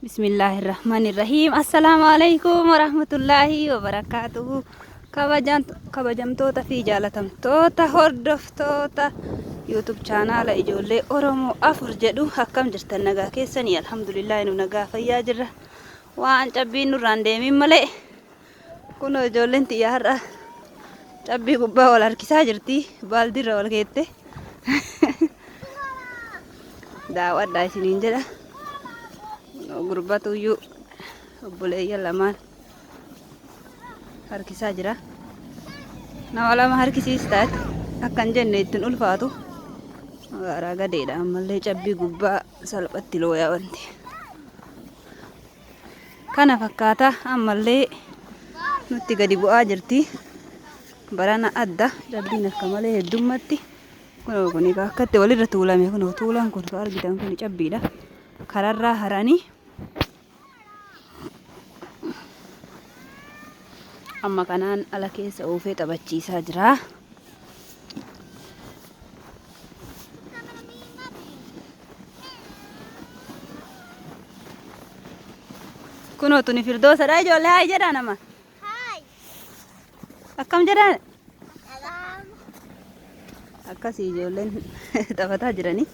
Bismillahirrahmanirrahim. Assalamualaikum warahmatullahi wabarakatuh. Kabajamtoota fi jaalatamtoota hordoftoota YouTube chaanaala ijoollee Oromoo afur jedhu akkam jirtan nagaa keessanii alhamdulillah nu nagaa fayyaa jirra. Waan cabbiin nurraan deemin malee kun ijoolleen xiyyaa har'a cabbii gubbaa wal harkisaa jirti. Baaldiirra wal keette. Daawwadhaa isiniin jedha. Gurbatuyyuu obboleeyyan lamaan harkisaa jira. Nama lama harkisiistaat akkan jenne ittiin ulfaatu magaaraa gadeedha. Ammallee cabbii gubbaa salphatti looyaa wanti kana fakkaata. Ammallee nutti gadi bu'aa jirti. Barana adda cabbiin akka malee heddummatti kun akkatti walirra tuulame. Kun tuulaan kun argitan kun cabbiidha. Kararraa haranii amma kanaan ala keessa oofee taphachiisaa jira. Kunoo tuni Firdoosadha ijoollee. Haay jedhaa nama. Haay. Akkam jedhaan? Akkasii ijoolleen taphataa jiranii.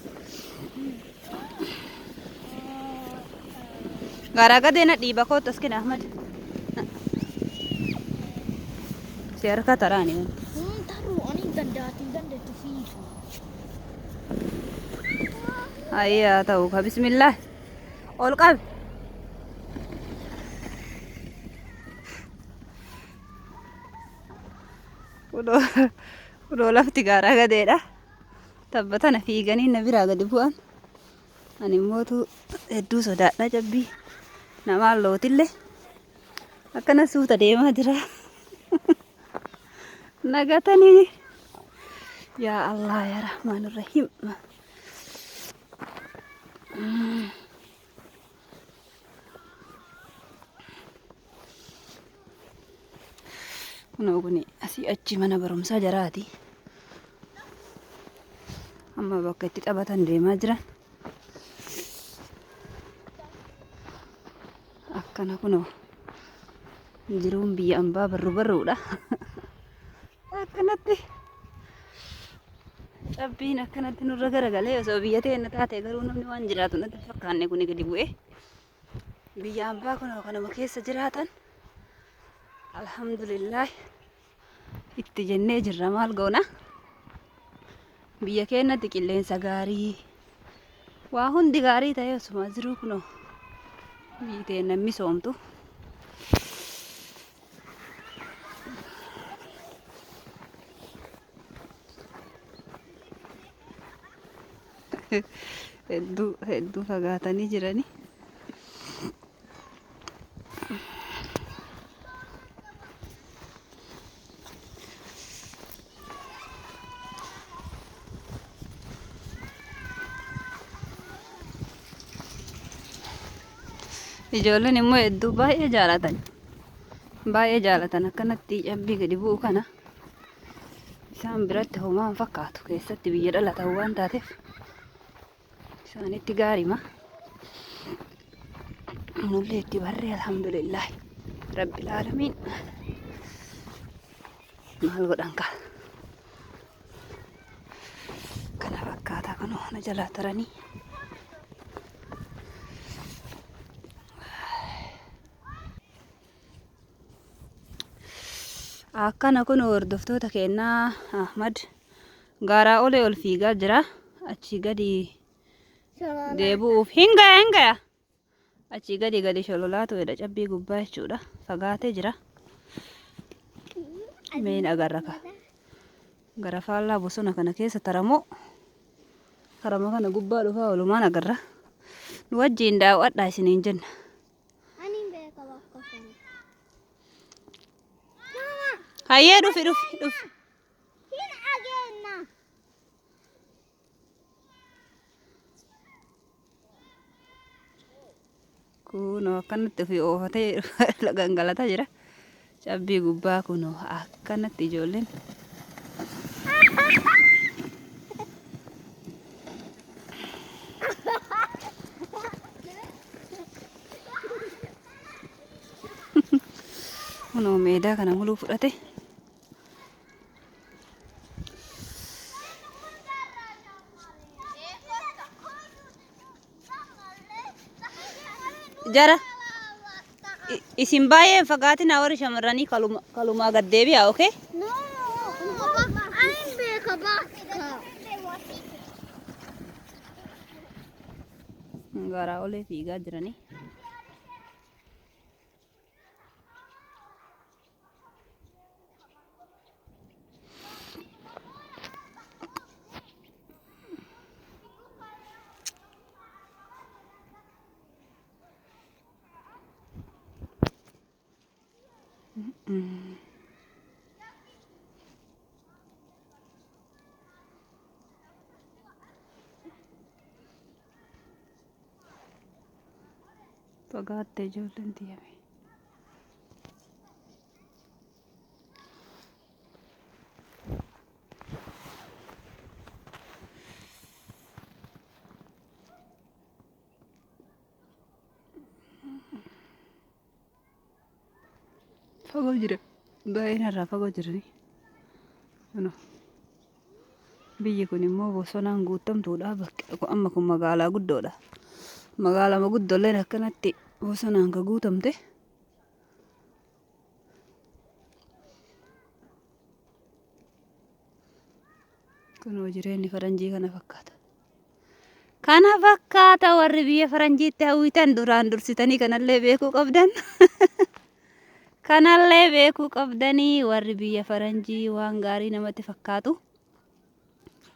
Garaa gadeena dhiiba kootu as kenna Ahmad. Si harka taraani wanti. Taruh ani dandatiin dandeettu fiigu. Ayyaa ta'u ka bismillah. Ol qabi. Kunoo lafti garaa gadeedha. Tabbatana fiiganii na biraa gadi bu'an. Ani immootu hedduu sodaadha cabbii. Namaan lootillee akkana suuta deemaa jira. Nagatanii yaa Allah yaa Rahmaanirrahiim. Kunoo kuni asii achi mana barumsaa jaraati. Amma bakka itti taphatan deemaa jiran. Akkana kunoo jiruun biyya ambaa barruudha. Akkanatti cabbiin akkanatti nurra garagalee osoo biyya teenya taate garuu namni waan jiraatu natti fakkaanne kuni gadi bu'ee biyya ambaa kunoo kanuma keessa jiraatan alhamdulillah itti jennee jirra. Maal goona biyya keenyatti qilleensa gaarii waa hundi gaarii ta'e osuma jiruu kunoo biyyi teenya misoomtu. Hedduu fagaatanii jirani. Ijoolleen immoo hedduu baay'ee jaalatan. Akkanatti cabbii gadi bu'u kana isaan biratti homaa hin fakkaatu. Keessatti biyya dhalatan waan taateef isaanitti gaarima. Nullee itti barree alhamdulillah rabbil aalamiin. Maal godhan kaa kana fakkaata. Kunoo na jalaa taranii akkana. Kun hordoftoota keenyaa Ahmad gaaraa olee ol fiigaa jira. Achi gadi deebi'uuf hingaya. Achi gadi shololaa ta'edha cabbii gubbaa jechuudha. Fagaatee jira. Meen agarra ka gara faallaa bosona kana keessa taramoo karama kana gubbaa dhufaa walumaan agarra. Nu wajjiin daawwadhaa isiniin jenna. Hayyee dhufi. Kunoo akkanatti ofii oofatee gangalataa jira. Cabbii gubbaa kunoo akkanatti ijoolleen kunoo meedaa kana muluu fudhate. Jara isin baay'ee fagaatina warri shamarranii kalumaa gad deebi'a, okay? No, I'm big bakka. Garaa olee fiigaa jiranii. Fagaattee ijoolleen tiyyame. Fagoo jira. Baay'een irraa fagoo jirani. Biyyi kun immoo bosonaan guutamtuudha. Amma kun magaalaa guddoodha. Magaalaa guddolleen akkanatti bosonaan ka guutamte. Kunoo jireenyi faranjii kana fakkaata. Kana fakkaata warri biyya faranjiitti hawwitan duraan dursitanii kanallee beekuu qabdan. Kanallee beekuu qabdanii warri biyya faranjii waan gaarii namatti fakkaatu.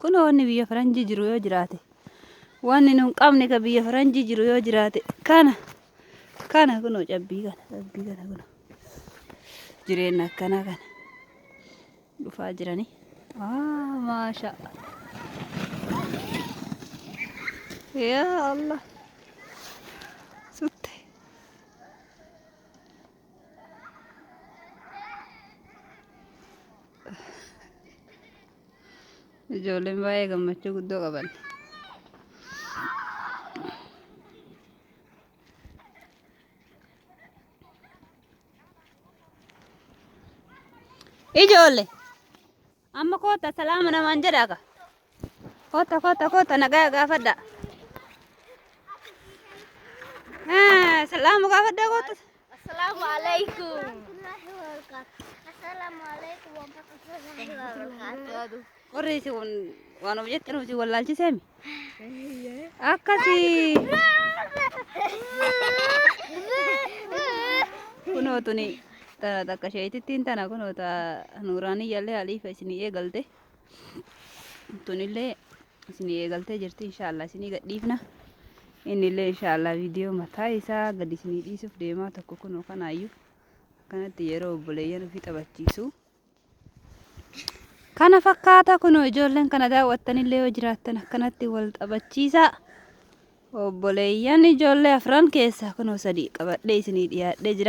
Kunoo wanni biyya faranjii jiru yoo jiraate. Wanni nun qabne ka biyya faranjii jiru yoo jiraate. Kana kunoo cabbii kana kunoo. Jireenya akkana kana. Dhufaa jiranii. Maasha. Ya Allah. Sutte. Ijoolleen baay'ee gammachuu guddoo qaban. Ijoollee amma koota salaama namaan jedhaa ka. Koota nagaa gaafadhaa. Salaamu gaafadhaa koota. Assalamualaikum. Assalamualaikum warahmatullahi wabarakatuh. Warri isin waan of jettanii isin wallaalchiseemi. Akkasii. Kunoo tuni tana takka sheetittiin tana kunoo nuuraanii jallee aliifa isinii eegalte. Tunillee isinii eegaltee jirti inshaallah isinii gadhiifna. Innillee inshaallah viidiyoo mataa isaa gad isinii dhiisuuf deemaa tokko kunoo kanaayyuu akkanatti yeroo obboleeyyan ofii taphachiisu. Kana fakkaata kunoo ijoolleen kana daawwattanillee yoo jiraattan akkanatti wal taphachiisaa. Obboleeyyan ijoollee afran keessaa kunoo 3 qabadhee isinii dhiyaadhee jira.